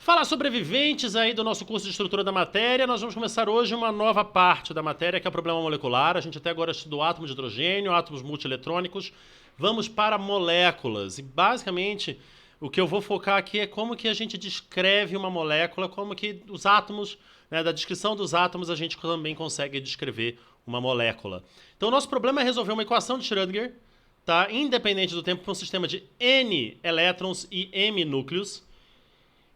Fala, sobreviventes aí do nosso curso de estrutura da matéria. Nós vamos começar hoje uma nova parte da matéria, que é o problema molecular. A gente até agora estudou átomos de hidrogênio, átomos multieletrônicos. Vamos para moléculas. E basicamente o que eu vou focar aqui é como que a gente descreve uma molécula, como que os átomos, né, da descrição dos átomos a gente também consegue descrever uma molécula. Então o nosso problema é resolver uma equação de Schrödinger, tá, independente do tempo, para um sistema de N elétrons e M núcleos.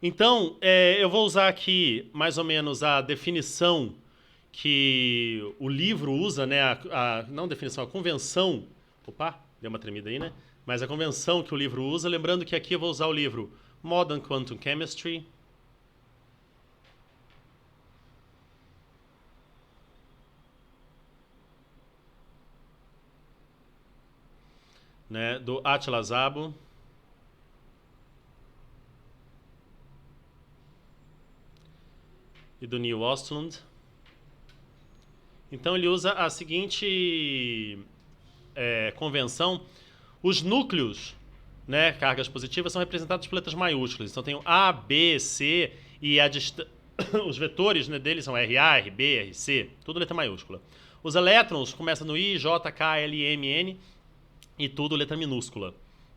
Então, eu vou usar aqui mais ou menos a definição que o livro usa, né? Não definição, a convenção. Opa, deu uma tremida aí, né? Mas a convenção que o livro usa, lembrando que aqui eu vou usar o livro Modern Quantum Chemistry. Né, do Attila Szabo. E do Neil Ostlund. Então ele usa a seguinte convenção. Os núcleos, né, cargas positivas, são representados por letras maiúsculas. Então tem o A, B, C e os vetores, né, deles são RA, RB, RC, tudo letra maiúscula. Os elétrons começam no I, J, K, L, M, N e tudo letra minúscula.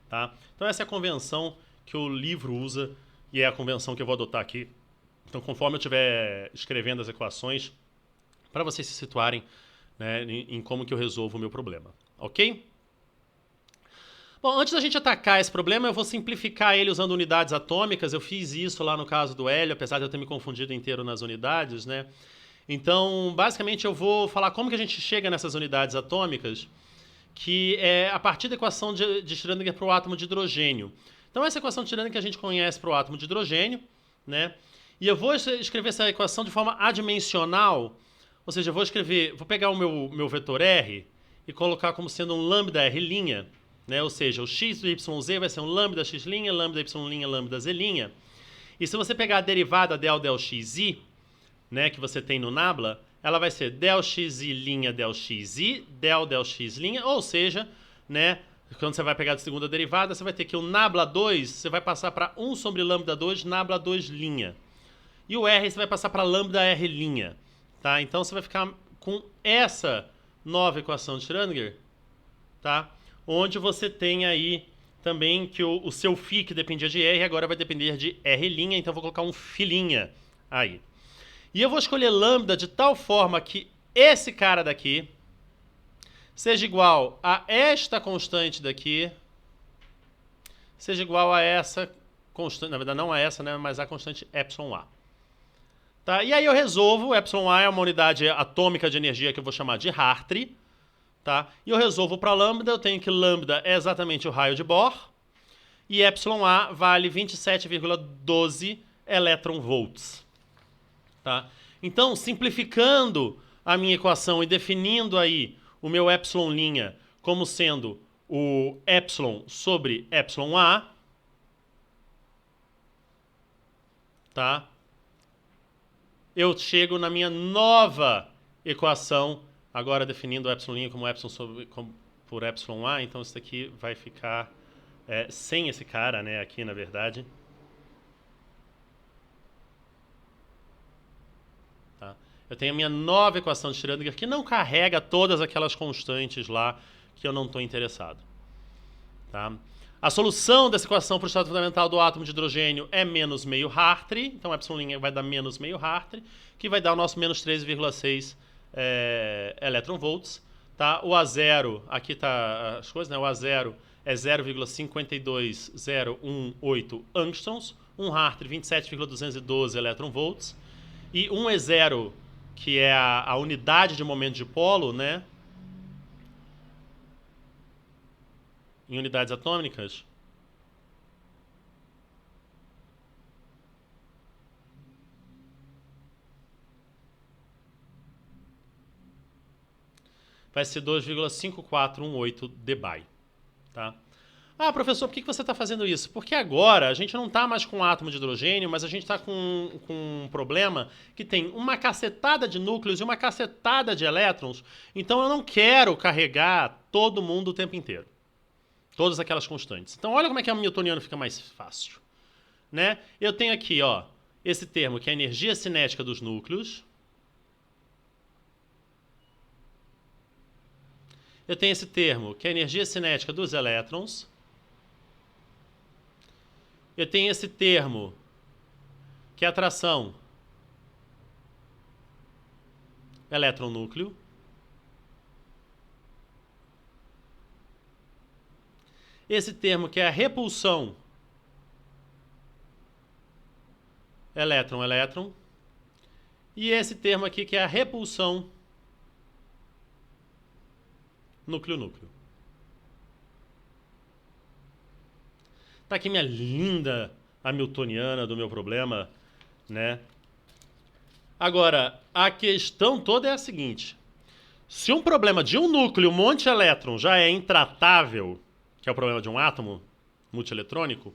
Tá? Então essa é a convenção que o livro usa e é a convenção que eu vou adotar aqui. Então, conforme eu estiver escrevendo as equações, para vocês se situarem, né, em como que eu resolvo o meu problema. Ok? Bom, antes da gente atacar esse problema, eu vou simplificar ele usando unidades atômicas. Eu fiz isso lá no caso do hélio, apesar de eu ter me confundido inteiro nas unidades, né? Então, basicamente, eu vou falar como que a gente chega nessas unidades atômicas, que é a partir da equação de Schrödinger para o átomo de hidrogênio. Então, essa equação de Schrödinger que a gente conhece para o átomo de hidrogênio, né? E eu vou escrever essa equação de forma adimensional, ou seja, vou pegar o meu vetor R e colocar como sendo um lambda R', né? Ou seja, o x do yz vai ser um lambda x', lambda y', lambda z'. E se você pegar a derivada del xi, né, que você tem no nabla, ela vai ser del xi', del xi, del x', ou seja, né, quando você vai pegar a segunda derivada, você vai ter que o nabla 2, você vai passar para 1 sobre lambda 2, nabla 2'. E o R você vai passar para lambda R'. Tá? Então você vai ficar com essa nova equação de Schrödinger, tá? Onde você tem aí também que o seu φ, que dependia de R, agora vai depender de R', então eu vou colocar um φ' aí. E eu vou escolher lambda de tal forma que esse cara daqui seja igual a esta constante daqui, seja igual a essa constante, na verdade não a essa, né, mas a constante εa. Tá? E aí eu resolvo, εa é uma unidade atômica de energia que eu vou chamar de Hartree. Tá? E eu resolvo para lambda, eu tenho que lambda é exatamente o raio de Bohr. E εa vale 27,12 elétron-volts. Tá? Então, simplificando a minha equação e definindo aí o meu ε'A como sendo o epsilon sobre εa, tá? Eu chego na minha nova equação, agora definindo o epsilon como epsilon por εa, então isso daqui vai ficar sem esse cara, né, aqui na verdade. Tá? Eu tenho a minha nova equação de Schrödinger que não carrega todas aquelas constantes lá que eu não estou interessado. Tá? A solução dessa equação para o estado fundamental do átomo de hidrogênio é menos meio Hartree, então ε'A vai dar menos meio Hartree, que vai dar o nosso menos 13,6 elétron-volts. Tá? O A0, aqui está as coisas, né? O A0 é 0,52018 angstroms, 1 Hartree 27,212 elétron-volts, e 1 E0, que é a unidade de momento de polo, né? Em unidades atômicas, vai ser 2,5418 dBi. Tá? Ah, professor, por que você está fazendo isso? Porque agora a gente não está mais com um átomo de hidrogênio, mas a gente está com um problema que tem uma cacetada de núcleos e uma cacetada de elétrons, então eu não quero carregar todo mundo o tempo inteiro. Todas aquelas constantes. Então olha como é que o newtoniano fica mais fácil. Né? Eu tenho aqui, ó, esse termo que é a energia cinética dos núcleos. Eu tenho esse termo que é a energia cinética dos elétrons. Eu tenho esse termo que é a atração elétron-núcleo. Esse termo que é a repulsão elétron-elétron. E esse termo aqui que é a repulsão núcleo-núcleo. Tá aqui minha linda hamiltoniana do meu problema, né? Agora, a questão toda é a seguinte. Se um problema de um núcleo, um monte de elétron, já é intratável, que é o problema de um átomo multieletrônico,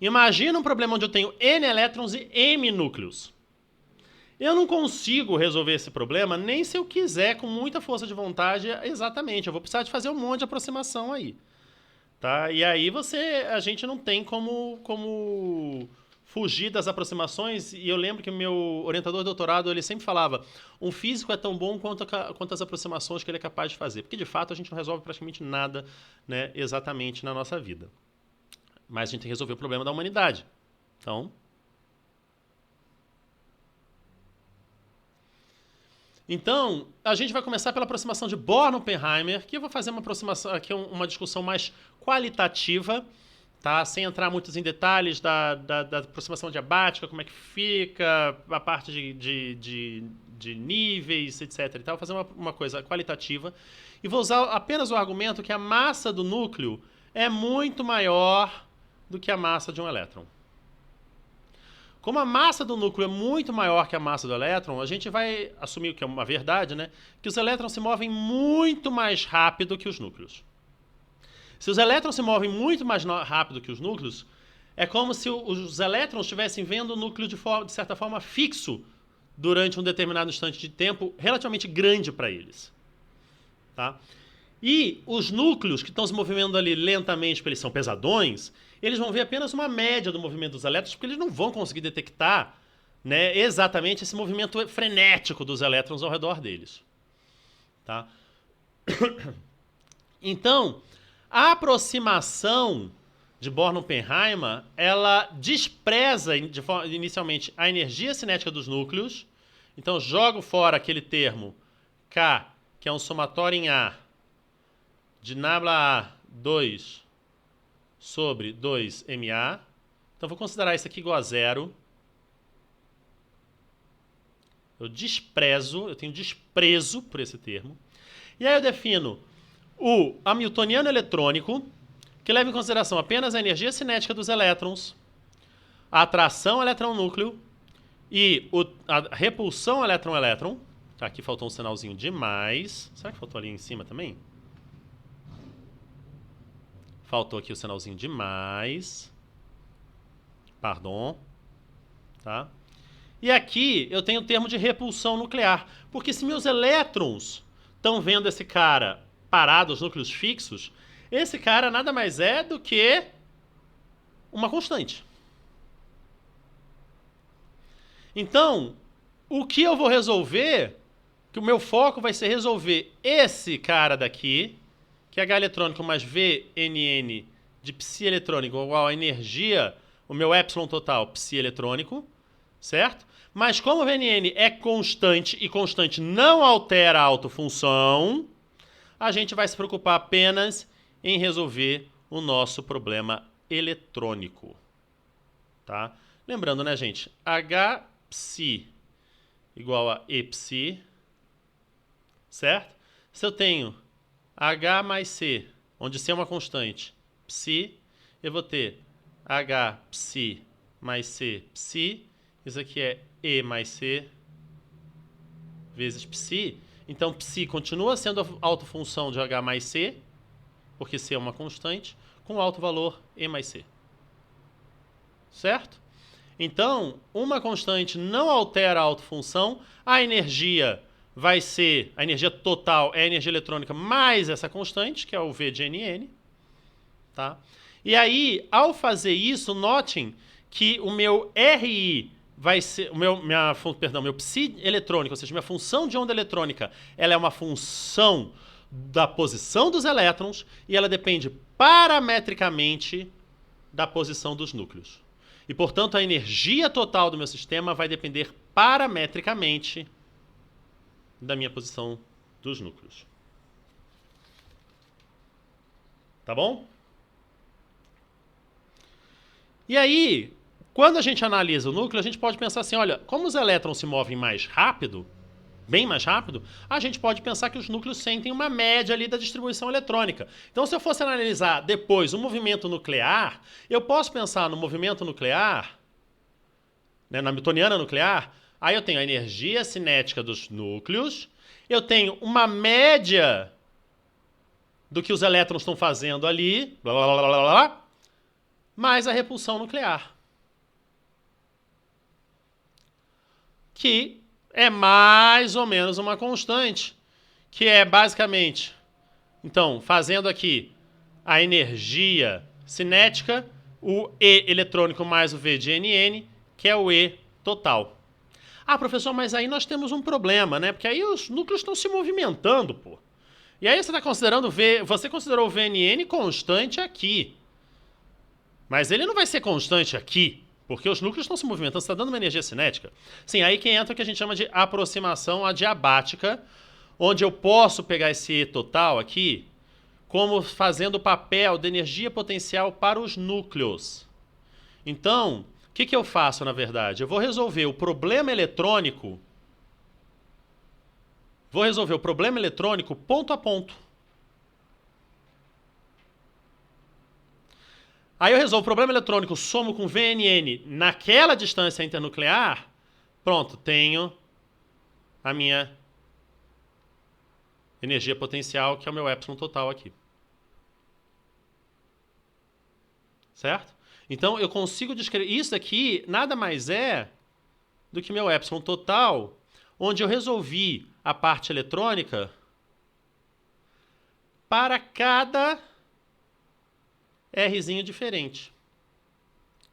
imagina um problema onde eu tenho N elétrons e M núcleos. Eu não consigo resolver esse problema nem se eu quiser com muita força de vontade exatamente. Eu vou precisar de fazer um monte de aproximação aí. Tá? E aí a gente não tem como fugir das aproximações. E eu lembro que o meu orientador de doutorado ele sempre falava: um físico é tão bom quanto as aproximações que ele é capaz de fazer. Porque de fato a gente não resolve praticamente nada, né, exatamente na nossa vida. Mas a gente tem que resolver o problema da humanidade. Então, a gente vai começar pela aproximação de Born-Oppenheimer, que eu vou fazer uma aproximação aqui, uma discussão mais qualitativa, tá? Sem entrar muito em detalhes da aproximação diabática, como é que fica, a parte de níveis, etc. E tal. Vou fazer uma coisa qualitativa. E vou usar apenas o argumento que a massa do núcleo é muito maior do que a massa de um elétron. Como a massa do núcleo é muito maior que a massa do elétron, a gente vai assumir, que é uma verdade, né, que os elétrons se movem muito mais rápido que os núcleos. Se os elétrons se movem muito mais rápido que os núcleos, é como se os elétrons estivessem vendo o núcleo de certa forma fixo durante um determinado instante de tempo relativamente grande para eles. Tá? E os núcleos que estão se movimentando ali lentamente, porque eles são pesadões, eles vão ver apenas uma média do movimento dos elétrons, porque eles não vão conseguir detectar, né, exatamente esse movimento frenético dos elétrons ao redor deles. Tá? Então, a aproximação de Born-Oppenheimer, ela despreza inicialmente a energia cinética dos núcleos. Então, eu jogo fora aquele termo K, que é um somatório em A, de nabla A2 sobre 2MA. Então, vou considerar isso aqui igual a zero. Eu tenho desprezo por esse termo. E aí eu defino o hamiltoniano eletrônico, que leva em consideração apenas a energia cinética dos elétrons, a atração elétron-núcleo e a repulsão elétron-elétron. Tá, aqui faltou um sinalzinho de mais. Será que faltou ali em cima também? Faltou aqui o sinalzinho de mais. Pardon. Tá? E aqui eu tenho o termo de repulsão nuclear. Porque se meus elétrons estão vendo esse cara parado, os núcleos fixos, esse cara nada mais é do que uma constante. Então, o que eu vou resolver, que o meu foco vai ser resolver esse cara daqui, que é H eletrônico mais VNN de psi eletrônico igual a energia, o meu epsilon total psi eletrônico, certo? Mas como o VNN é constante e constante não altera a autofunção, a gente vai se preocupar apenas em resolver o nosso problema eletrônico. Tá? Lembrando, né, gente? H psi igual a E psi, certo? Se eu tenho H mais C, onde C é uma constante, psi, eu vou ter H psi mais C psi, isso aqui é E mais C vezes psi. Então, psi continua sendo a autofunção de H mais C, porque C é uma constante, com alto valor E mais C. Certo? Então, uma constante não altera a autofunção, a energia vai ser, a energia total é a energia eletrônica mais essa constante, que é o V de NN. Tá? E aí, ao fazer isso, notem que o meu RI vai ser meu psi eletrônico, ou seja, minha função de onda eletrônica, ela é uma função da posição dos elétrons e ela depende parametricamente da posição dos núcleos. E, portanto, a energia total do meu sistema vai depender parametricamente da minha posição dos núcleos. Tá bom? E aí, quando a gente analisa o núcleo, a gente pode pensar assim, olha, como os elétrons se movem mais rápido, bem mais rápido, a gente pode pensar que os núcleos sentem uma média ali da distribuição eletrônica. Então, se eu fosse analisar depois o movimento nuclear, eu posso pensar no movimento nuclear, né, na newtoniana nuclear, aí eu tenho a energia cinética dos núcleos, eu tenho uma média do que os elétrons estão fazendo ali, blá, blá, blá, blá, blá, mais a repulsão nuclear, que é mais ou menos uma constante, que é basicamente, então, fazendo aqui a energia cinética, o E eletrônico mais o V de NN, que é o E total. Ah, professor, mas aí nós temos um problema, né? Porque aí os núcleos estão se movimentando, pô. E aí você está considerando você considerou o VNN constante aqui. Mas ele não vai ser constante aqui, porque os núcleos estão se movimentando, você está dando uma energia cinética. Sim, aí que entra o que a gente chama de aproximação adiabática, onde eu posso pegar esse E total aqui como fazendo o papel de energia potencial para os núcleos. Então, o que eu faço, na verdade? Eu vou resolver o problema eletrônico. Vou resolver o problema eletrônico ponto a ponto. Aí eu resolvo o problema eletrônico, somo com VNN naquela distância internuclear, pronto, tenho a minha energia potencial, que é o meu epsilon total aqui. Certo? Então eu consigo descrever... Isso aqui nada mais é do que meu epsilon total, onde eu resolvi a parte eletrônica para cada Rzinho diferente.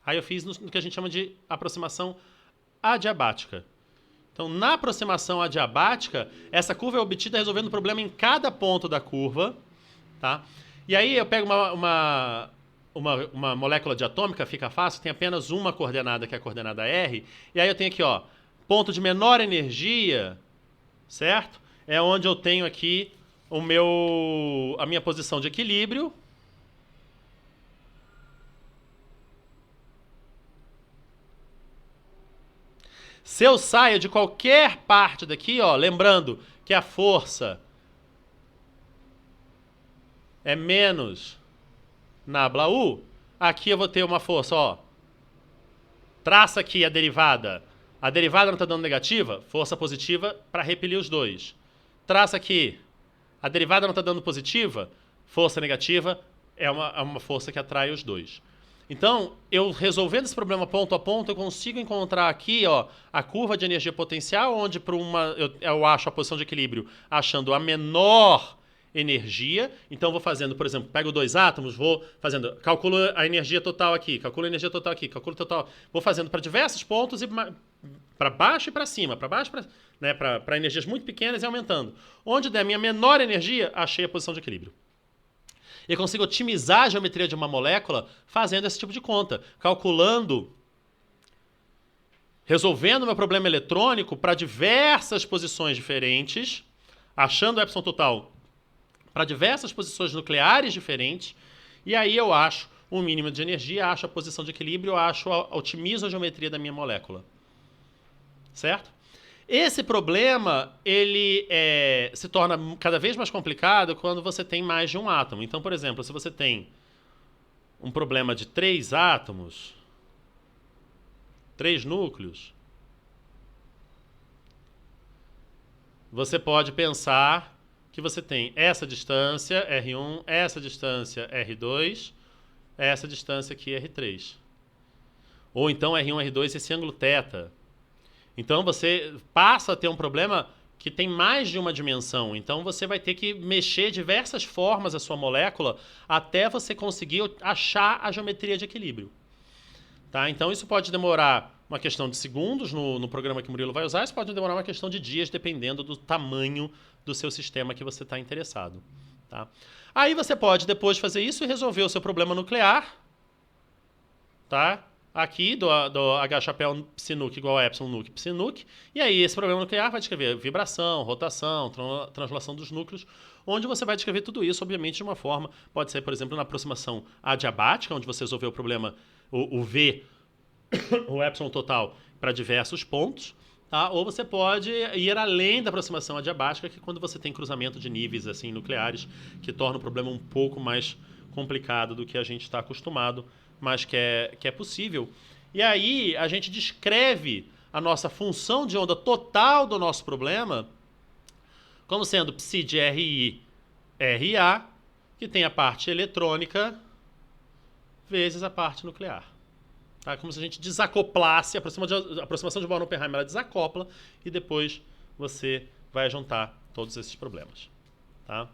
Aí eu fiz no que a gente chama de aproximação adiabática. Então, na aproximação adiabática, essa curva é obtida resolvendo o problema em cada ponto da curva. Tá? E aí eu pego uma molécula diatômica, fica fácil, tem apenas uma coordenada, que é a coordenada R. E aí eu tenho aqui, ó, ponto de menor energia, certo? É onde eu tenho aqui a minha posição de equilíbrio. Se eu saio de qualquer parte daqui, ó, lembrando que a força é menos nabla U, aqui eu vou ter uma força, ó. Traça aqui a derivada. A derivada não está dando negativa, força positiva para repelir os dois. Traça aqui. A derivada não está dando positiva, força negativa é uma força que atrai os dois. Então, eu resolvendo esse problema ponto a ponto, eu consigo encontrar aqui, ó, a curva de energia potencial, onde eu acho a posição de equilíbrio achando a menor energia. Então, vou fazendo, por exemplo, pego dois átomos, vou fazendo, calculo a energia total aqui, calculo a energia total aqui, calculo total, vou fazendo para diversos pontos e para baixo e para cima, para baixo, né, para energias muito pequenas e aumentando. Onde der a minha menor energia, achei a posição de equilíbrio. E eu consigo otimizar a geometria de uma molécula fazendo esse tipo de conta, calculando, resolvendo meu problema eletrônico para diversas posições diferentes, achando o epsilon total para diversas posições nucleares diferentes, e aí eu acho o mínimo de energia, acho a posição de equilíbrio, otimizo a geometria da minha molécula. Certo? Esse problema, ele se torna cada vez mais complicado quando você tem mais de um átomo. Então, por exemplo, se você tem um problema de 3 átomos, 3 núcleos, você pode pensar que você tem essa distância, R1, essa distância, R2, essa distância aqui, R3. Ou então R1, R2, esse ângulo θ. Então você passa a ter um problema que tem mais de uma dimensão. Então você vai ter que mexer diversas formas a sua molécula até você conseguir achar a geometria de equilíbrio. Tá? Então isso pode demorar uma questão de segundos no programa que o Murilo vai usar, isso pode demorar uma questão de dias, dependendo do tamanho do seu sistema que você está interessado. Tá? Aí você pode depois fazer isso e resolver o seu problema nuclear, tá? Aqui do H chapéu psinuc igual a epsilon nuc psinuc, e aí esse problema nuclear vai descrever vibração, rotação, translação dos núcleos, onde você vai descrever tudo isso, obviamente, de uma forma, pode ser, por exemplo, na aproximação adiabática, onde você resolveu o problema, o V, o epsilon total, para diversos pontos, tá? Ou você pode ir além da aproximação adiabática, que é quando você tem cruzamento de níveis assim, nucleares, que torna o problema um pouco mais complicado do que a gente está acostumado, mas que é possível. E aí a gente descreve a nossa função de onda total do nosso problema como sendo psi de RI, RA, que tem a parte eletrônica vezes a parte nuclear. Tá? Como se a gente desacoplasse, a aproximação de Born-Oppenheim ela desacopla e depois você vai juntar todos esses problemas. Tá?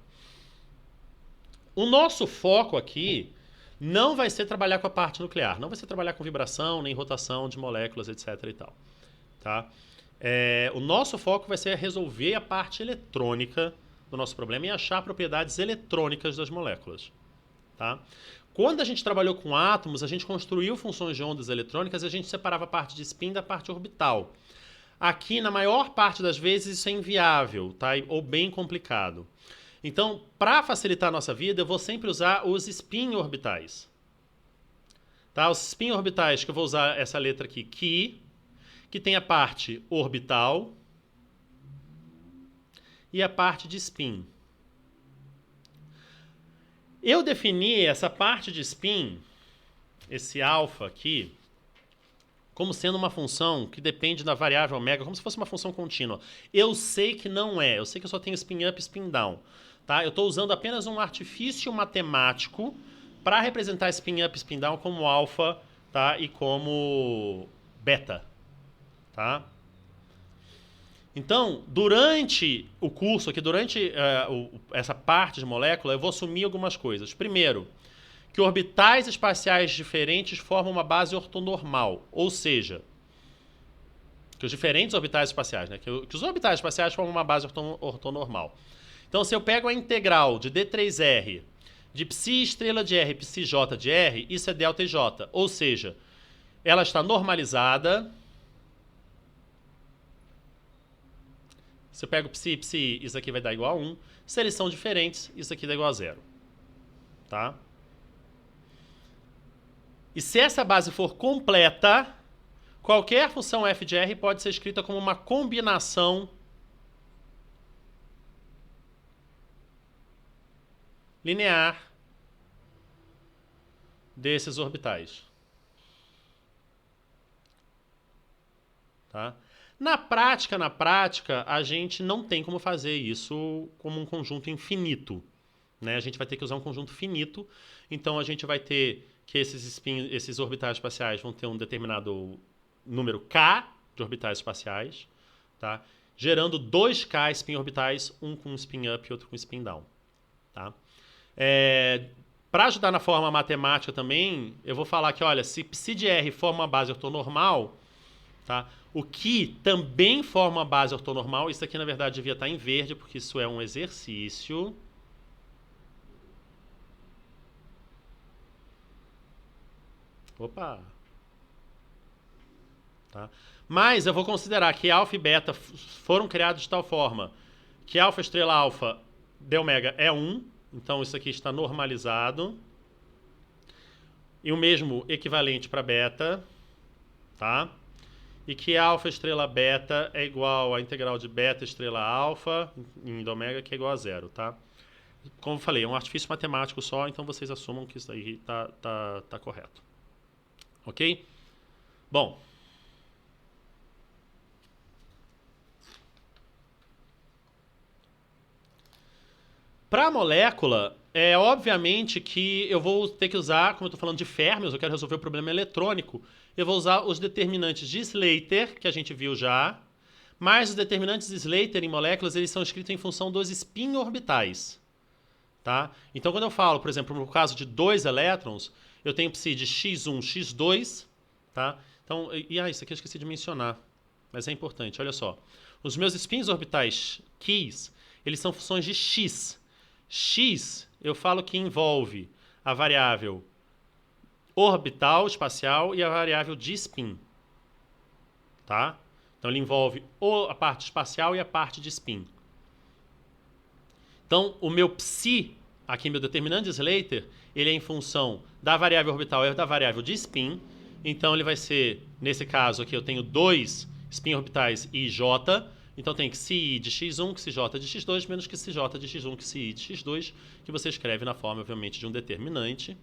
O nosso foco aqui não vai ser trabalhar com a parte nuclear, não vai ser trabalhar com vibração, nem rotação de moléculas, etc. e tal. Tá? O nosso foco vai ser resolver a parte eletrônica do nosso problema e achar propriedades eletrônicas das moléculas. Tá? Quando a gente trabalhou com átomos, a gente construiu funções de ondas eletrônicas e a gente separava a parte de spin da parte orbital. Aqui, na maior parte das vezes, isso é inviável, tá? Ou bem complicado. Então, para facilitar a nossa vida, eu vou sempre usar os spin orbitais. Tá? Os spin orbitais, que eu vou usar essa letra aqui, que tem a parte orbital e a parte de spin. Eu defini essa parte de spin, esse alfa aqui, como sendo uma função que depende da variável ômega, como se fosse uma função contínua. Eu sei que não é, eu sei que eu só tenho spin up e spin down. Tá? Eu estou usando apenas um artifício matemático para representar spin up e spin down como alfa, tá? E como beta. Tá? Então, durante o curso aqui, durante essa parte de molécula, eu vou assumir algumas coisas. Primeiro, que orbitais espaciais diferentes formam uma base ortonormal, ou seja, que os diferentes orbitais espaciais, né? Que os orbitais espaciais formam uma base ortonormal. Então, se eu pego a integral de D3R de psi estrela de R, psi J de R, isso é delta e J, ou seja, ela está normalizada. Se eu pego psi e psi, isso aqui vai dar igual a 1. Se eles são diferentes, isso aqui dá igual a 0. Tá? E se essa base for completa, qualquer função f de r pode ser escrita como uma combinação linear desses orbitais. Tá? Na prática, a gente não tem como fazer isso como um conjunto infinito. Né? A gente vai ter que usar um conjunto finito, então a gente vai ter que esses orbitais espaciais vão ter um determinado número k de orbitais espaciais, tá? Gerando 2k spin orbitais, um com spin up e outro com spin down. Tá? Para ajudar na forma matemática também, eu vou falar que, olha, se psi de r forma uma base ortonormal, tá? O que também forma uma base ortonormal, isso aqui na verdade devia estar em verde, porque isso é um exercício. Opa! Tá? Mas eu vou considerar que alfa e beta foram criados de tal forma que alfa estrela alfa de ômega é 1, então isso aqui está normalizado. E o mesmo equivalente para beta, tá? E que alfa estrela beta é igual à integral de beta estrela alfa em ômega, que é igual a 0, tá? Como eu falei, é um artifício matemático só, então vocês assumam que isso aí tá correto. Ok? Bom. Para a molécula, obviamente que eu vou ter que usar, como eu estou falando de férmions, eu quero resolver o problema eletrônico, eu vou usar os determinantes de Slater, que a gente viu já, mas os determinantes de Slater em moléculas, eles são escritos em função dos spin orbitais. Tá? Então, quando eu falo, por exemplo, no caso de 2 elétrons, eu tenho psi de x1, x2, Tá? Então, isso aqui eu esqueci de mencionar, mas é importante, olha só. Os meus spins orbitais keys, eles são funções de x. X, eu falo que envolve a variável orbital espacial e a variável de spin. Tá? Então, ele envolve a parte espacial e a parte de spin. Então, o meu psi, aqui meu determinante de Slater, ele é em função da variável orbital e da variável de spin. Então, ele vai ser, nesse caso aqui, eu tenho 2 spin orbitais i e j. Então, tem que Xi de x1, que Xj de x2, menos que Xj de x1, que Xi de x2, que você escreve na forma, obviamente, de um determinante.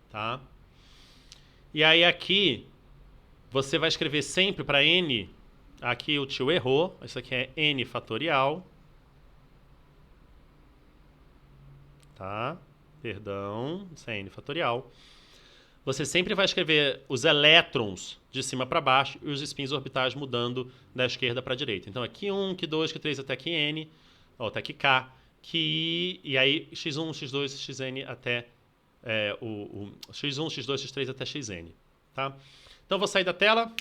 Tá? E aí, aqui, você vai escrever sempre para n. Aqui o tio errou. Isso aqui é n fatorial. Tá? Perdão, isso é n fatorial. Você sempre vai escrever os elétrons de cima para baixo e os spins orbitais mudando da esquerda para a direita. Então, aqui 1, aqui 2, aqui 3, até aqui n, ou até aqui k, que e aí x1, x2, xn até o x1, x2, x3 até xn. Tá? Então, vou sair da tela.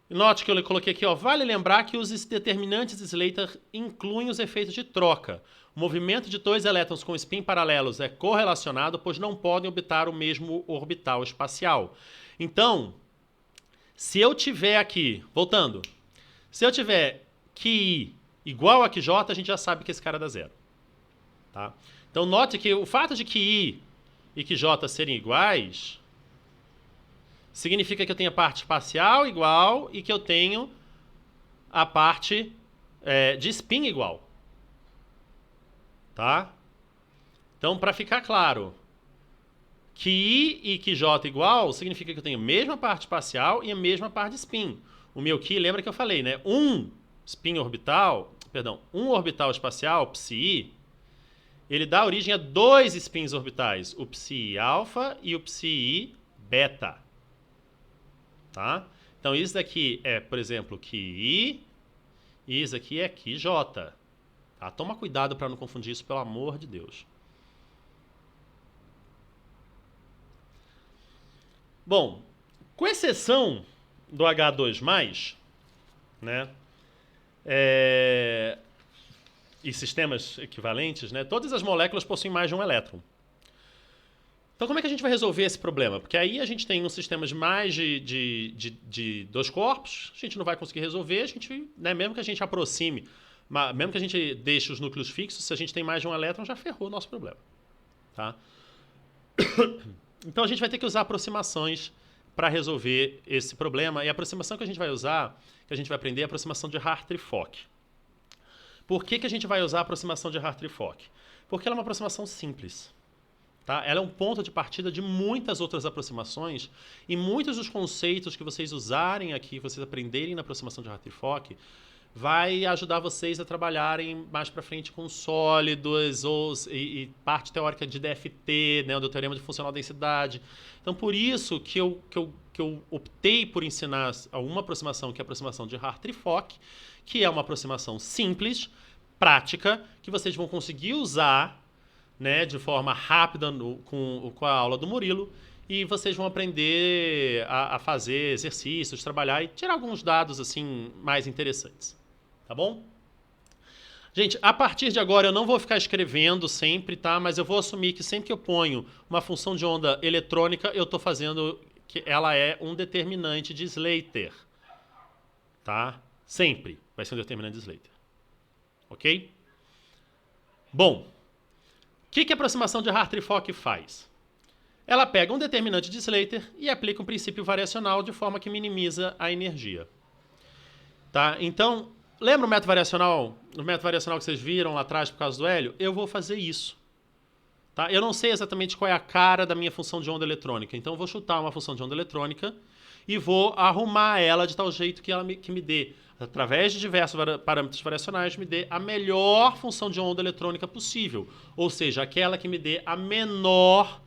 Note que eu coloquei aqui, ó, vale lembrar que os determinantes de Slater incluem os efeitos de troca. O movimento de 2 elétrons com spin paralelos é correlacionado, pois não podem orbitar o mesmo orbital espacial. Então, se eu tiver aqui, voltando, se eu tiver QI igual a QJ, a gente já sabe que esse cara dá zero. Tá? Então, note que o fato de QI e QJ serem iguais significa que eu tenho a parte espacial igual e que eu tenho a parte de spin igual. Tá? Então, para ficar claro, que I e que J igual significa que eu tenho a mesma parte espacial e a mesma parte de spin. O meu Ki, lembra que eu falei, né? Um orbital espacial, psi, ele dá origem a 2 spins orbitais, o psi alfa e o psi beta. Tá? Então, isso daqui é, por exemplo, Ki e isso aqui é Ki J. Tá? Toma cuidado para não confundir isso, pelo amor de Deus. Bom, com exceção do H2+, né, e sistemas equivalentes, né, todas as moléculas possuem mais de um elétron. Então, como é que a gente vai resolver esse problema? Porque aí a gente tem um sistema de mais de 2 corpos, a gente não vai conseguir resolver, a gente, né, mesmo que a gente aproxime, mesmo que a gente deixe os núcleos fixos, se a gente tem mais de um elétron, já ferrou o nosso problema. Tá? Então, a gente vai ter que usar aproximações para resolver esse problema. E a aproximação que a gente vai usar, que a gente vai aprender, é a aproximação de Hartree-Fock. Por que a gente vai usar a aproximação de Hartree-Fock? Porque ela é uma aproximação simples. Tá? Ela é um ponto de partida de muitas outras aproximações e muitos dos conceitos que vocês usarem aqui, vocês aprenderem na aproximação de Hartree-Fock, vai ajudar vocês a trabalharem mais para frente com sólidos e parte teórica de DFT, né, do Teorema de Funcional Densidade. Então, por isso que eu optei por ensinar uma aproximação, que é a aproximação de Hartree-Fock, que é uma aproximação simples, prática, que vocês vão conseguir usar, né, de forma rápida com a aula do Murilo, e vocês vão aprender a fazer exercícios, trabalhar e tirar alguns dados assim mais interessantes. Tá bom? Gente, a partir de agora eu não vou ficar escrevendo sempre, tá? Mas eu vou assumir que sempre que eu ponho uma função de onda eletrônica, eu estou fazendo que ela é um determinante de Slater. Tá? Sempre vai ser um determinante de Slater. Ok? Bom, o que a aproximação de Hartree-Fock faz? Ela pega um determinante de Slater e aplica um princípio variacional de forma que minimiza a energia. Tá? Então, lembra o método variacional? O método variacional que vocês viram lá atrás por causa do hélio? Eu vou fazer isso. Tá? Eu não sei exatamente qual é a cara da minha função de onda eletrônica. Então, eu vou chutar uma função de onda eletrônica e vou arrumar ela de tal jeito que me dê, através de diversos parâmetros variacionais, me dê a melhor função de onda eletrônica possível. Ou seja, aquela que me dê o menor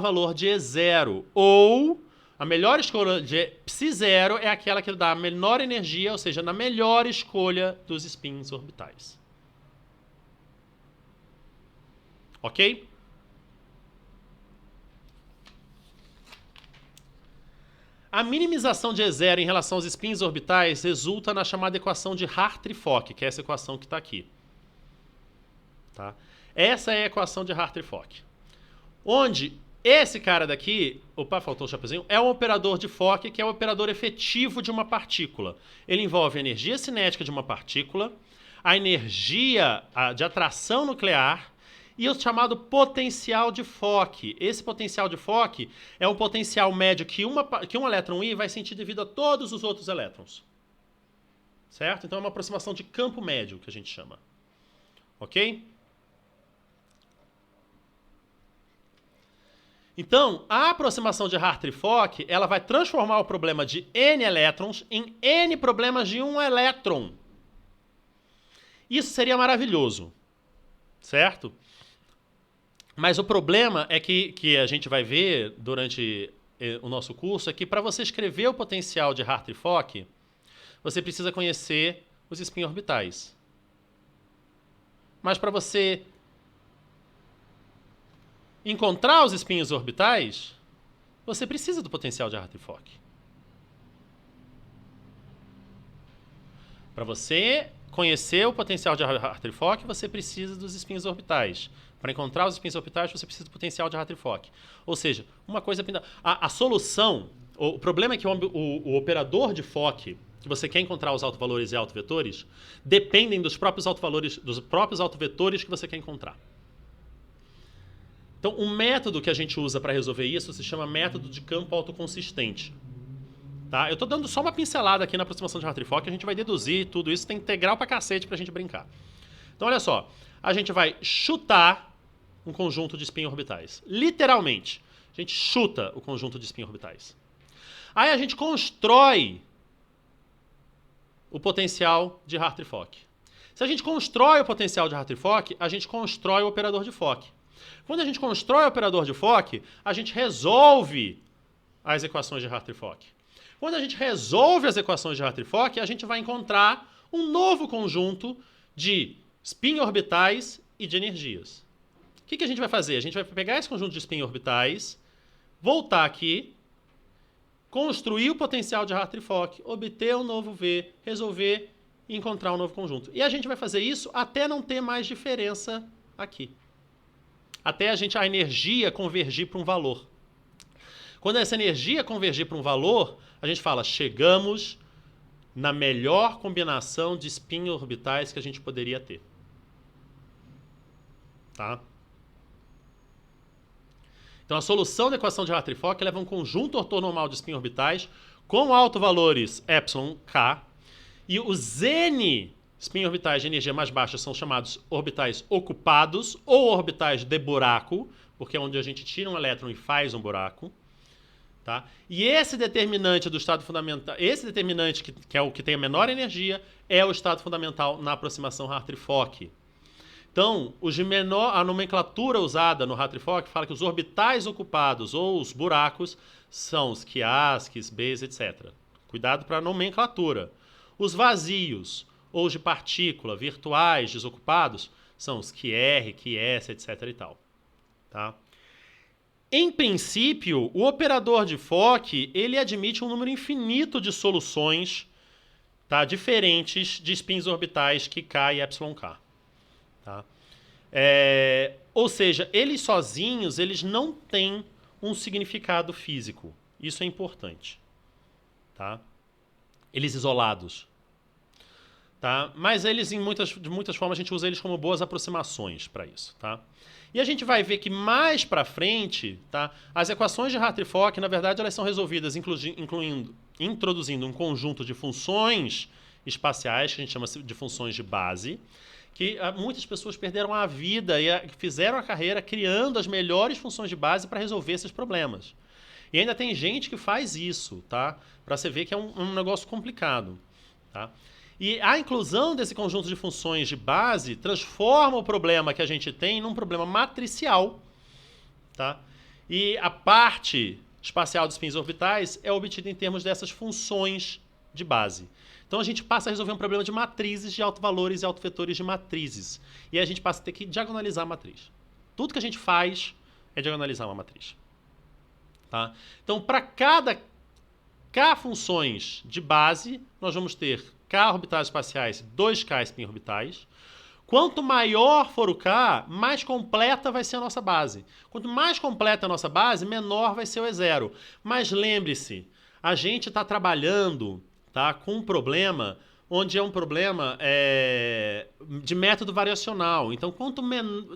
valor de E0. Ou a melhor escolha de psi0 é aquela que dá a menor energia, ou seja, na melhor escolha dos spins orbitais. Ok? A minimização de E0 em relação aos spins orbitais resulta na chamada equação de Hartree-Fock, que é essa equação que está aqui. Tá? Essa é a equação de Hartree-Fock. Onde esse cara daqui, opa, faltou o chapeuzinho, é um operador de Fock, que é o operador efetivo de uma partícula. Ele envolve a energia cinética de uma partícula, a energia de atração nuclear e o chamado potencial de Fock. Esse potencial de Fock é um potencial médio que um elétron I vai sentir devido a todos os outros elétrons. Certo? Então é uma aproximação de campo médio que a gente chama. Ok? Então, a aproximação de Hartree-Fock, ela vai transformar o problema de N elétrons em N problemas de um elétron. Isso seria maravilhoso, certo? Mas o problema é que a gente vai ver durante o nosso curso é que para você escrever o potencial de Hartree-Fock, você precisa conhecer os spin orbitais. Mas para você encontrar os spins orbitais, você precisa do potencial de Hartree-Fock. Para você conhecer o potencial de Hartree-Fock, você precisa dos spins orbitais. Para encontrar os spins orbitais, você precisa do potencial de Hartree-Fock. Ou seja, uma coisa... A solução... O problema é que o operador de Fock, que você quer encontrar os autovalores e autovetores, dependem dos próprios autovetores que você quer encontrar. Então, o método que a gente usa para resolver isso se chama método de campo autoconsistente. Tá? Eu estou dando só uma pincelada aqui na aproximação de Hartree-Fock, a gente vai deduzir tudo isso, tem integral pra cacete pra gente brincar. Então, olha só, a gente vai chutar um conjunto de spin orbitais. Literalmente, a gente chuta o conjunto de spin orbitais. Aí a gente constrói o potencial de Hartree-Fock. Se a gente constrói o potencial de Hartree-Fock, a gente constrói o operador de Fock. Quando a gente constrói o operador de Fock, a gente resolve as equações de Hartree-Fock. Quando a gente resolve as equações de Hartree-Fock, a gente vai encontrar um novo conjunto de spin orbitais e de energias. O que a gente vai fazer? A gente vai pegar esse conjunto de spin orbitais, voltar aqui, construir o potencial de Hartree-Fock, obter um novo V, resolver e encontrar um novo conjunto. E a gente vai fazer isso até não ter mais diferença aqui. Até a energia convergir para um valor. Quando essa energia convergir para um valor, a gente fala, chegamos na melhor combinação de spin orbitais que a gente poderia ter. Tá? Então a solução da equação de Hartree-Fock leva um conjunto ortonormal de spin orbitais com autovalores epsilon k, e os N spin orbitais de energia mais baixa são chamados orbitais ocupados ou orbitais de buraco, porque é onde a gente tira um elétron e faz um buraco. Tá? E esse determinante do estado fundamental, esse determinante que é o que tem a menor energia, é o estado fundamental na aproximação Hartree-Fock. Então, a nomenclatura usada no Hartree-Fock fala que os orbitais ocupados ou os buracos são os QAs, QBs, etc. Cuidado para a nomenclatura. Os vazios ou de partícula virtuais desocupados são os QR, QS, etc. e tal. Tá? Em princípio, o operador de Fock ele admite um número infinito de soluções, tá, diferentes de spins orbitais K e εk. Tá? Ou seja, eles sozinhos eles não têm um significado físico. Isso é importante. Tá? Eles isolados. Tá? Mas eles, de muitas formas, a gente usa eles como boas aproximações para isso. Tá? E a gente vai ver que mais para frente, tá, as equações de Hartree-Fock, na verdade, elas são resolvidas introduzindo um conjunto de funções espaciais, que a gente chama de funções de base, que muitas pessoas perderam a vida e fizeram a carreira criando as melhores funções de base para resolver esses problemas. E ainda tem gente que faz isso, tá? Para você ver que é um negócio complicado. Tá? E a inclusão desse conjunto de funções de base transforma o problema que a gente tem num problema matricial. Tá? E a parte espacial dos spins orbitais é obtida em termos dessas funções de base. Então a gente passa a resolver um problema de matrizes de autovalores e autovetores de matrizes. E a gente passa a ter que diagonalizar a matriz. Tudo que a gente faz é diagonalizar uma matriz. Tá? Então, para cada K funções de base, nós vamos ter K orbitais espaciais, 2K spin orbitais. Quanto maior for o K, mais completa vai ser a nossa base. Quanto mais completa a nossa base, menor vai ser o E0. Mas lembre-se, a gente está trabalhando, tá, com um problema onde é um problema de método variacional. Então,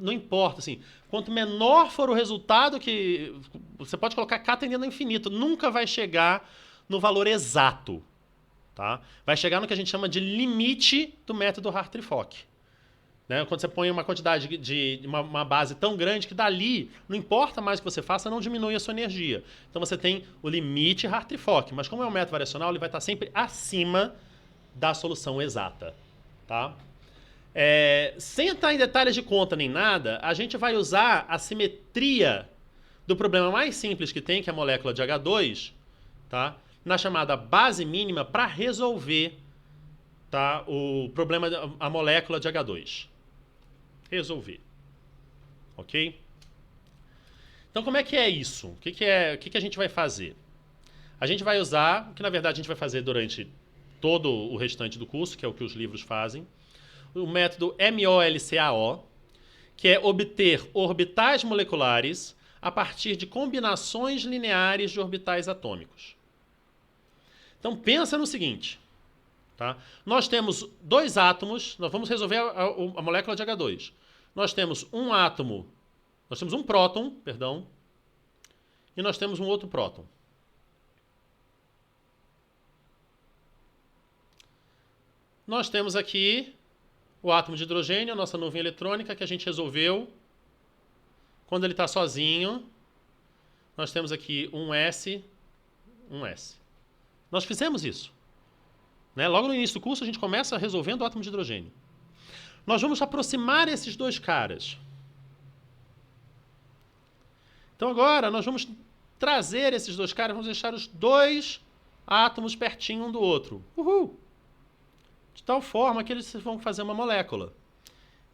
não importa, assim, quanto menor for o resultado que... Você pode colocar K tendendo ao infinito, nunca vai chegar no valor exato. Tá? Vai chegar no que a gente chama de limite do método Hartree-Fock. Né? Quando você põe uma quantidade de uma base tão grande que dali, não importa mais o que você faça, não diminui a sua energia. Então você tem o limite Hartree-Fock, mas como é um método variacional, ele vai estar sempre acima da solução exata. Tá? Sem entrar em detalhes de conta nem nada, a gente vai usar a simetria do problema mais simples que tem, que é a molécula de H2, tá? Na chamada base mínima para resolver, tá, o problema, a molécula de H2. Resolver. Ok? Então, como é que é isso? O que a gente vai fazer? A gente vai usar, o que na verdade a gente vai fazer durante todo o restante do curso, que é o que os livros fazem, o método MOLCAO, que é obter orbitais moleculares a partir de combinações lineares de orbitais atômicos. Então, pensa no seguinte. Tá? Nós temos dois átomos, nós vamos resolver a molécula de H2. Nós temos um átomo, nós temos um próton, perdão, e nós temos um outro próton. Nós temos aqui o átomo de hidrogênio, a nossa nuvem eletrônica, que a gente resolveu. Quando ele está sozinho, nós temos aqui um S, um S. Nós fizemos isso. Né? Logo no início do curso, a gente começa resolvendo o átomo de hidrogênio. Nós vamos aproximar esses dois caras. Então agora nós vamos trazer esses dois caras, vamos deixar os dois átomos pertinho um do outro. Uhul! De tal forma que eles vão fazer uma molécula.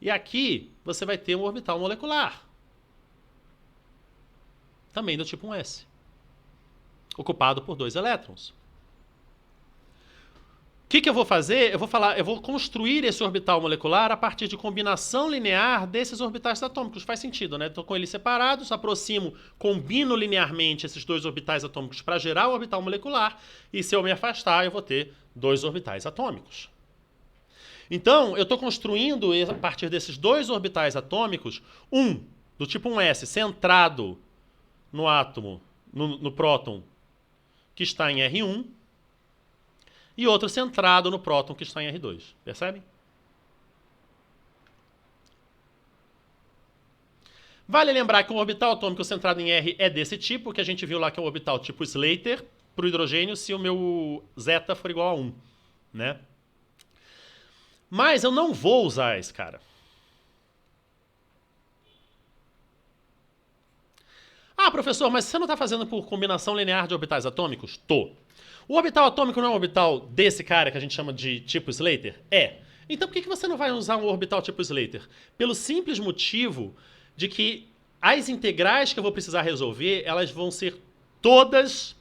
E aqui você vai ter um orbital molecular. Também do tipo 1s. Ocupado por 2 elétrons. O que eu vou fazer? Eu vou construir esse orbital molecular a partir de combinação linear desses orbitais atômicos. Faz sentido, né? Estou com eles separados, aproximo, combino linearmente esses dois orbitais atômicos para gerar o orbital molecular. E se eu me afastar, eu vou ter 2 orbitais atômicos. Então, eu estou construindo, a partir desses 2 orbitais atômicos, um do tipo 1s, centrado no átomo, no próton, que está em R1, e outro centrado no próton, que está em R2. Percebem? Vale lembrar que o orbital atômico centrado em R é desse tipo, que a gente viu lá que é o orbital tipo Slater, para o hidrogênio, se o meu zeta for igual a 1. Né? Mas eu não vou usar esse cara. Ah, professor, mas você não está fazendo por combinação linear de orbitais atômicos? Tô. O orbital atômico não é um orbital desse cara que a gente chama de tipo Slater? É. Então por que você não vai usar um orbital tipo Slater? Pelo simples motivo de que as integrais que eu vou precisar resolver, elas vão ser todas,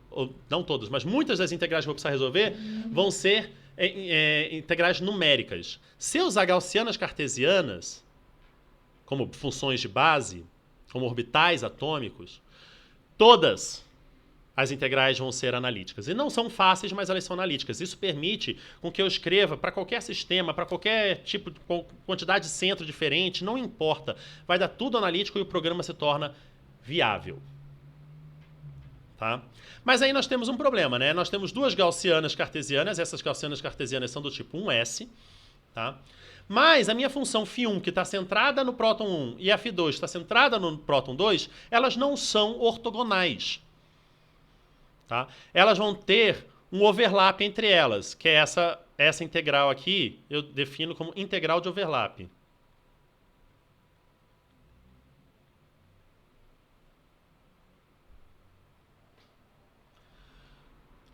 ou não todas, mas muitas das integrais que eu vou precisar resolver vão ser integrais numéricas. Se eu usar gaussianas cartesianas como funções de base, como orbitais atômicos, todas as integrais vão ser analíticas. E não são fáceis, mas elas são analíticas. Isso permite com que eu escreva para qualquer sistema, para qualquer tipo de quantidade de centro diferente, não importa. Vai dar tudo analítico e o programa se torna viável. Tá? Mas aí nós temos um problema, né? Nós temos 2 gaussianas cartesianas, essas gaussianas cartesianas são do tipo 1s, tá? Mas a minha função φ1, que está centrada no próton 1, e a φ2 está centrada no próton 2, elas não são ortogonais. Tá? Elas vão ter um overlap entre elas, que é essa integral aqui, eu defino como integral de overlap.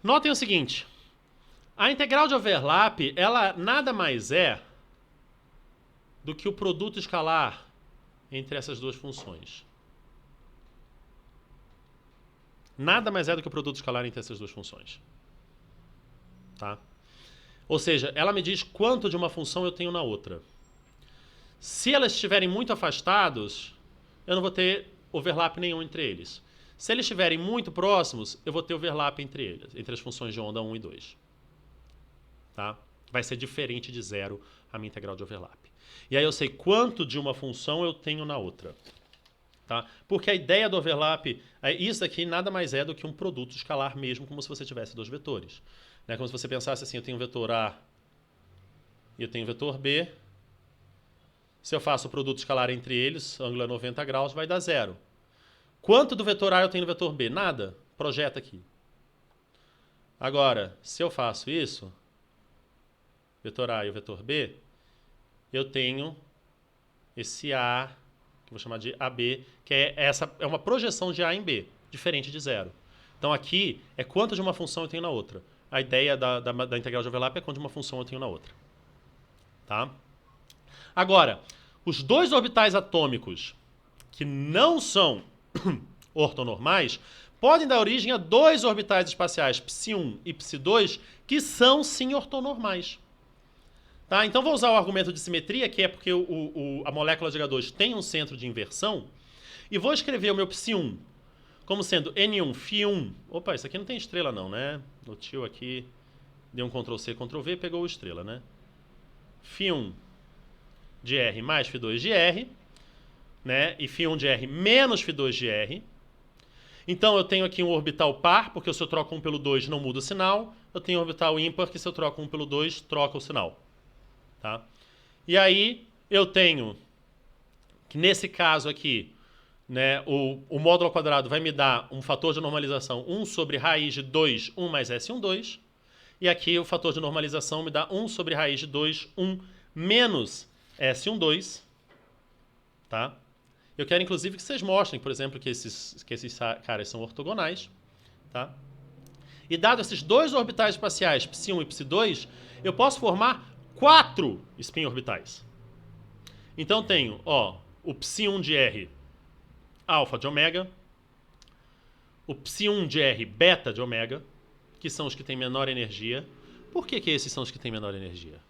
Notem o seguinte, a integral de overlap, ela nada mais é do que o produto escalar entre essas duas funções. Nada mais é do que o produto escalar entre essas duas funções. Tá? Ou seja, ela me diz quanto de uma função eu tenho na outra. Se elas estiverem muito afastados, eu não vou ter overlap nenhum entre eles. Se eles estiverem muito próximos, eu vou ter overlap entre eles, entre as funções de onda 1 e 2. Tá? Vai ser diferente de zero a minha integral de overlap. E aí eu sei quanto de uma função eu tenho na outra. Tá? Porque a ideia do overlap, isso aqui nada mais é do que um produto escalar mesmo, como se você tivesse dois vetores. Né? Como se você pensasse assim, eu tenho um vetor A e eu tenho um vetor B. Se eu faço o produto escalar entre eles, ângulo é 90 graus, vai dar zero. Quanto do vetor A eu tenho no vetor B? Nada. Projeta aqui. Agora, se eu faço isso, vetor A e o vetor B, eu tenho esse A, que eu vou chamar de AB, que é uma projeção de A em B, diferente de zero. Então aqui é quanto de uma função eu tenho na outra. A ideia da integral de overlap é quanto de uma função eu tenho na outra. Tá? Agora, os dois orbitais atômicos que não são ortonormais podem dar origem a dois orbitais espaciais, Psi1 e Psi2, que são sim ortonormais. Tá? Então vou usar o argumento de simetria, que é porque a molécula de H2 tem um centro de inversão, e vou escrever o meu Psi1 como sendo N1, Φ1. Opa, isso aqui não tem estrela não, né? O tio aqui deu um Ctrl+C, Ctrl+V e pegou o estrela, né? Φ1 de R mais Φ2 de R, né? E Φ1 de R menos Φ2 de R. Então eu tenho aqui um orbital par, porque se eu troco 1 pelo 2 não muda o sinal. Eu tenho um orbital ímpar, que se eu troco 1 pelo 2, troca o sinal. Tá? E aí eu tenho, que nesse caso aqui, né, o módulo ao quadrado vai me dar um fator de normalização 1 sobre raiz de 2, 1 mais S12. E aqui o fator de normalização me dá 1 sobre raiz de 2, 1 menos S12. Tá? Eu quero, inclusive, que vocês mostrem, por exemplo, que esses caras são ortogonais. Tá? E dado esses dois orbitais espaciais, Psi1 e Psi2, eu posso formar 4 spin orbitais. Então tenho o Psi1 de R alfa de ômega, o Psi1 de R beta de ômega, que são os que têm menor energia. Por que esses são os que têm menor energia?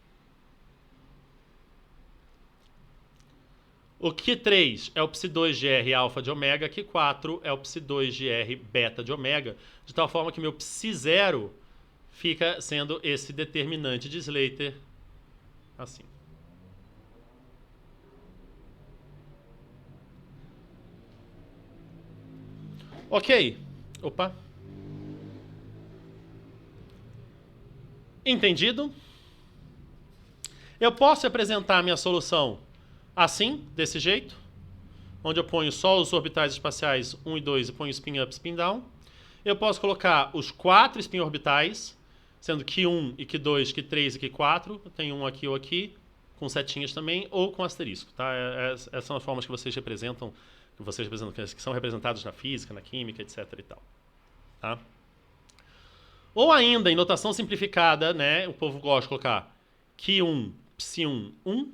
O Q3 é o Psi2 de R alfa de ômega, Q4 é o Psi2 de R beta de ômega, de tal forma que meu Psi0 fica sendo esse determinante de Slater assim. Ok. Opa. Entendido? Eu posso apresentar a minha solução assim, desse jeito, onde eu ponho só os orbitais espaciais 1 e 2 e ponho spin up, spin down. Eu posso colocar os 4 spin orbitais, sendo Q1 e Q2, Q3 e Q4. Eu tenho um aqui ou aqui, com setinhas também, ou com asterisco. Tá? Essas são as formas que vocês representam, que são representados na física, na química, etc. e tal. Tá? Ou ainda, em notação simplificada, né, o povo gosta de colocar Q1, Psi1, 1.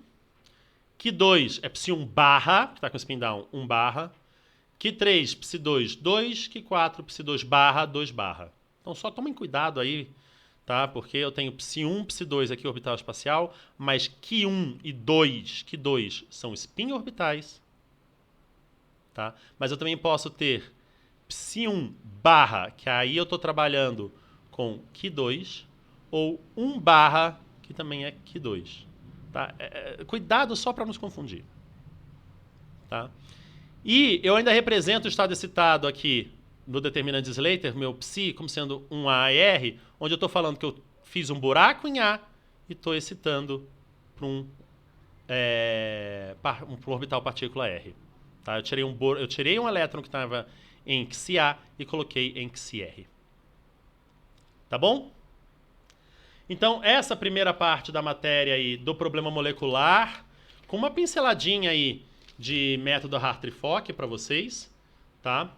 Q2 é Psi1 barra, que está com spin down, 1 barra. Q3, Psi2, 2. Q4, Psi2 barra, 2 barra. Então só tomem cuidado aí, tá? Porque eu tenho Psi1, Psi2 aqui orbital espacial, mas Q1 e 2, Q2 são spin orbitais. Tá? Mas eu também posso ter Psi1 barra, que aí eu estou trabalhando com Q2, ou 1 barra, que também é Q2. Tá? Cuidado só para nos confundir. Tá? E eu ainda represento o estado excitado aqui no determinante de Slater, meu Psi, como sendo um AR, onde eu estou falando que eu fiz um buraco em A e estou excitando para um orbital partícula R. Tá? Eu tirei um elétron que estava em XA e coloquei em XR. Tá bom? Então, essa primeira parte da matéria aí do problema molecular, com uma pinceladinha aí de método Hartree-Fock para vocês, tá?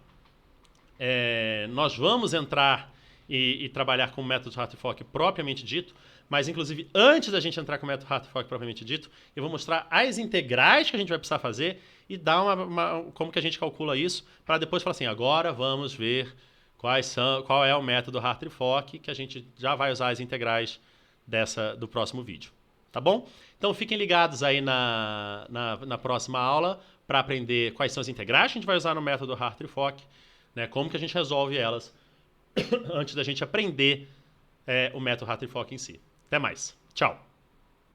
Nós vamos entrar e trabalhar com o método Hartree-Fock propriamente dito, mas, inclusive, antes da gente entrar com o método Hartree-Fock propriamente dito, eu vou mostrar as integrais que a gente vai precisar fazer e dar como que a gente calcula isso, para depois falar assim, agora vamos ver qual é o método Hartree-Fock, que a gente já vai usar as integrais do próximo vídeo. Tá bom? Então fiquem ligados aí na próxima aula para aprender quais são as integrais que a gente vai usar no método Hartree-Fock, né, como que a gente resolve elas antes da gente aprender o método Hartree-Fock em si. Até mais. Tchau.